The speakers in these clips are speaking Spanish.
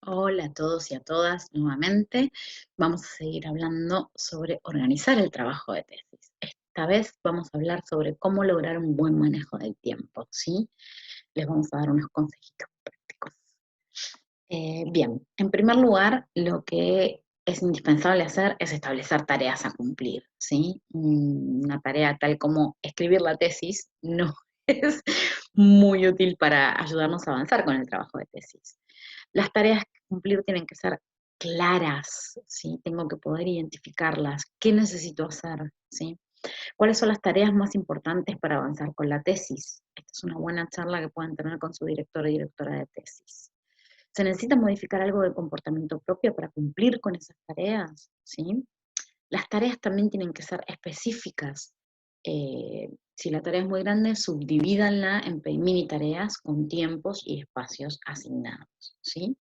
Hola a todos y a todas nuevamente. Vamos a seguir hablando sobre organizar el trabajo de tesis. Esta vez vamos a hablar sobre cómo lograr un buen manejo del tiempo, ¿sí? Les vamos a dar unos consejitos prácticos. Bien, en primer lugar, lo que es indispensable hacer es establecer tareas a cumplir, ¿sí? Una tarea tal como escribir la tesis no es muy útil para ayudarnos a avanzar con el trabajo de tesis. Las tareas que cumplir tienen que ser claras, ¿sí? Tengo que poder identificarlas. ¿Qué necesito hacer? ¿Sí? ¿Cuáles son las tareas más importantes para avanzar con la tesis? Esta es una buena charla que pueden tener con su director o directora de tesis. ¿Se necesita modificar algo del comportamiento propio para cumplir con esas tareas? ¿Sí? Las tareas también tienen que ser específicas. Si la tarea es muy grande, subdivídanla en mini tareas con tiempos y espacios asignados, ¿sí?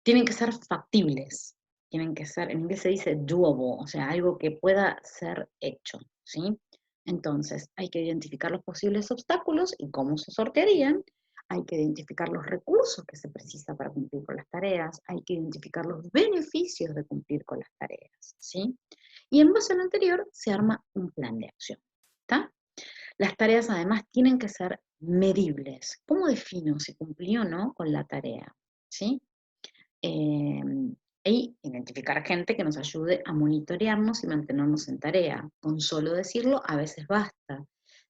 Tienen que ser factibles, tienen que ser, en inglés se dice doable, o sea, algo que pueda ser hecho, ¿sí? Entonces, hay que identificar los posibles obstáculos y cómo se sortearían, hay que identificar los recursos que se precisa para cumplir con las tareas, hay que identificar los beneficios de cumplir con las tareas, ¿sí? Y en base a lo anterior, se arma un plan de acción, ¿está? Las tareas además tienen que ser medibles. ¿Cómo defino si cumplí o no con la tarea? ¿Sí? eh, y identificar gente que nos ayude a monitorearnos y mantenernos en tarea. Con solo decirlo, a veces basta.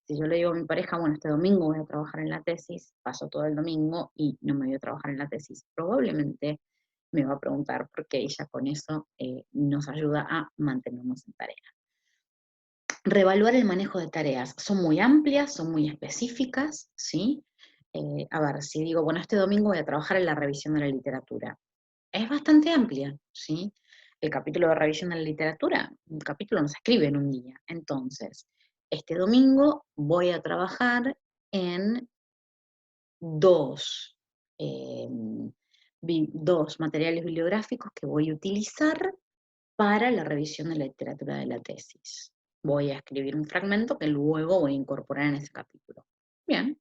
Si yo le digo a mi pareja, bueno, este domingo voy a trabajar en la tesis, paso todo el domingo y no me voy a trabajar en la tesis, probablemente me va a preguntar por qué ella con eso nos ayuda a mantenernos en tarea. Reevaluar el manejo de tareas. Son muy amplias, son muy específicas, ¿sí? A ver, si digo, bueno, este domingo voy a trabajar en la revisión de la literatura, es bastante amplia, ¿sí? El capítulo de revisión de la literatura, un capítulo no se escribe en un día. Entonces, este domingo voy a trabajar en dos, eh, dos materiales bibliográficos que voy a utilizar para la revisión de la literatura de la tesis. Voy a escribir un fragmento que luego voy a incorporar en ese capítulo. Bien,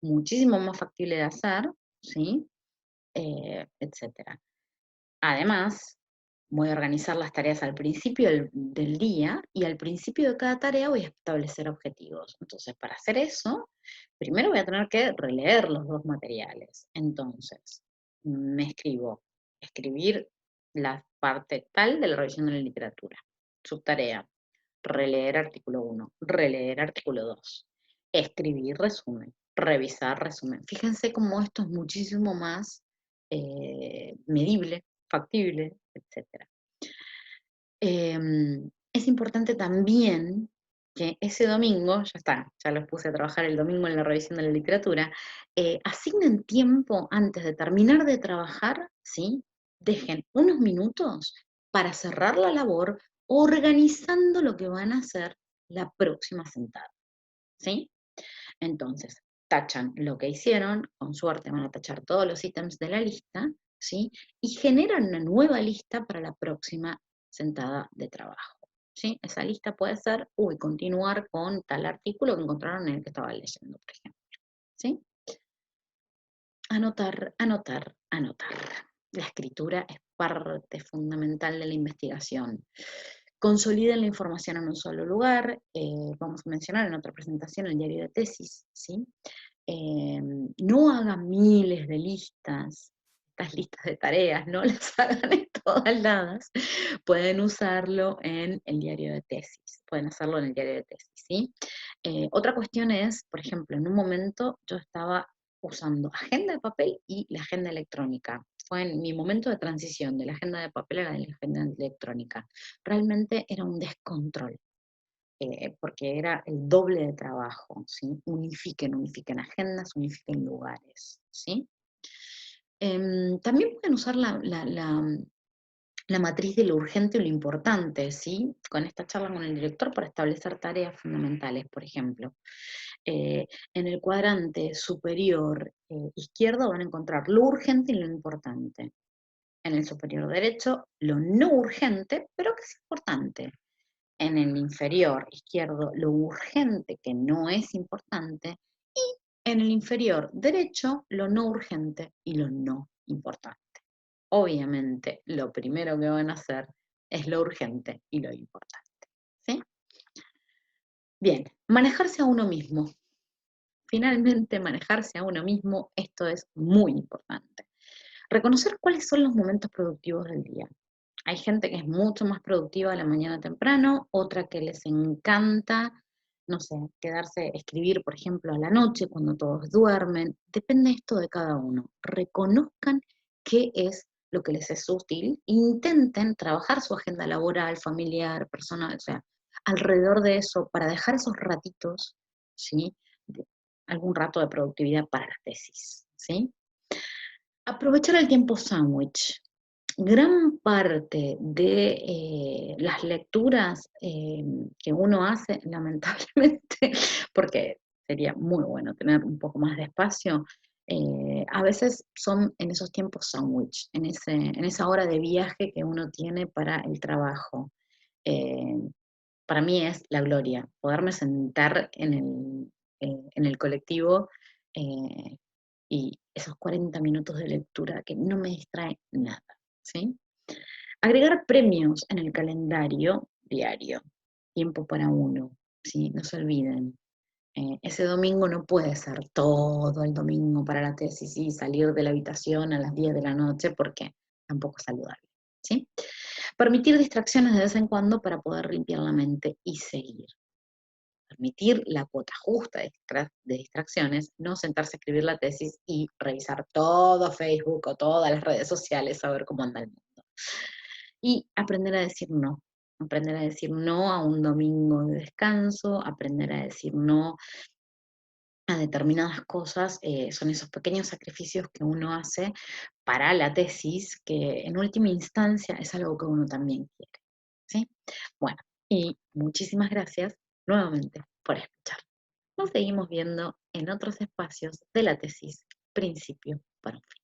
muchísimo más factible de hacer, ¿sí? Etcétera. Además, voy a organizar las tareas al principio del día y al principio de cada tarea voy a establecer objetivos. Entonces, para hacer eso, primero voy a tener que releer los dos materiales. Entonces, me escribir la parte tal de la revisión de la literatura. Subtarea, releer artículo 1, releer artículo 2, escribir resumen, revisar resumen. Fíjense cómo esto es muchísimo más medible, factible, etcétera. Es importante también que ese domingo, ya está, ya los puse a trabajar el domingo en la revisión de la literatura, asignen tiempo antes de terminar de trabajar, ¿sí? Dejen unos minutos para cerrar la labor organizando lo que van a hacer la próxima sentada, ¿sí? Entonces, tachan lo que hicieron, con suerte van a tachar todos los ítems de la lista, ¿sí? Y generan una nueva lista para la próxima sentada de trabajo, ¿sí? Esa lista puede ser, continuar con tal artículo que encontraron en el que estaba leyendo, por ejemplo, ¿sí? Anotar, anotar, anotar. La escritura es parte fundamental de la investigación. Consoliden la información en un solo lugar. Vamos a mencionar en otra presentación el diario de tesis, ¿sí? No hagan miles de listas, estas listas de tareas, no las hagan en todas ladas. Pueden usarlo en el diario de tesis, pueden hacerlo en el diario de tesis, ¿sí? Otra cuestión es, por ejemplo, en un momento yo estaba usando agenda de papel y la agenda electrónica. Fue en mi momento de transición de la agenda de papel a la agenda electrónica. Realmente era un descontrol, porque era el doble de trabajo, ¿sí? Unifiquen agendas, unifiquen lugares, ¿sí? También pueden usar la matriz de lo urgente o lo importante, ¿sí? Con esta charla con el director para establecer tareas fundamentales, por ejemplo. En el cuadrante superior izquierdo van a encontrar lo urgente y lo importante. En el superior derecho, lo no urgente, pero que es importante. En el inferior izquierdo, lo urgente que no es importante. Y en el inferior derecho, lo no urgente y lo no importante. obviamente lo primero que van a hacer es lo urgente y lo importante, ¿sí? Bien, manejarse a uno mismo. Finalmente, manejarse a uno mismo, esto es muy importante. Reconocer cuáles son los momentos productivos del día. Hay gente que es mucho más productiva a la mañana temprano, otra que les encanta, no sé, quedarse, escribir, por ejemplo, a la noche cuando todos duermen. Depende esto de cada uno. Reconozcan qué es lo que les es útil, intenten trabajar su agenda laboral, familiar, personal, o sea, alrededor de eso, para dejar esos ratitos, ¿sí? De- algún rato de productividad para la tesis, ¿sí? Aprovechar el tiempo sándwich. Gran parte de las lecturas que uno hace, lamentablemente, porque sería muy bueno tener un poco más de espacio, a veces son en esos tiempos sándwich, en esa hora de viaje que uno tiene para el trabajo. Eh, para mí es la gloria, poderme sentar en el colectivo eh, y esos 40 minutos de lectura que no me distrae nada, ¿sí? Agregar premios en el calendario diario, tiempo para uno, ¿sí? No se olviden. Ese domingo no puede ser todo el domingo para la tesis y salir de la habitación a las 10 de la noche porque tampoco es saludable, ¿sí? Permitir distracciones de vez en cuando para poder limpiar la mente y seguir. Permitir la cuota justa de distracciones, no sentarse a escribir la tesis y revisar todo Facebook o todas las redes sociales a ver cómo anda el mundo. Y aprender a decir no a un domingo de descanso, aprender a decir no a determinadas cosas, son esos pequeños sacrificios que uno hace para la tesis, que en última instancia es algo que uno también quiere, ¿sí? Bueno, y muchísimas gracias nuevamente por escuchar. Nos seguimos viendo en otros espacios de la tesis Principio para un fin.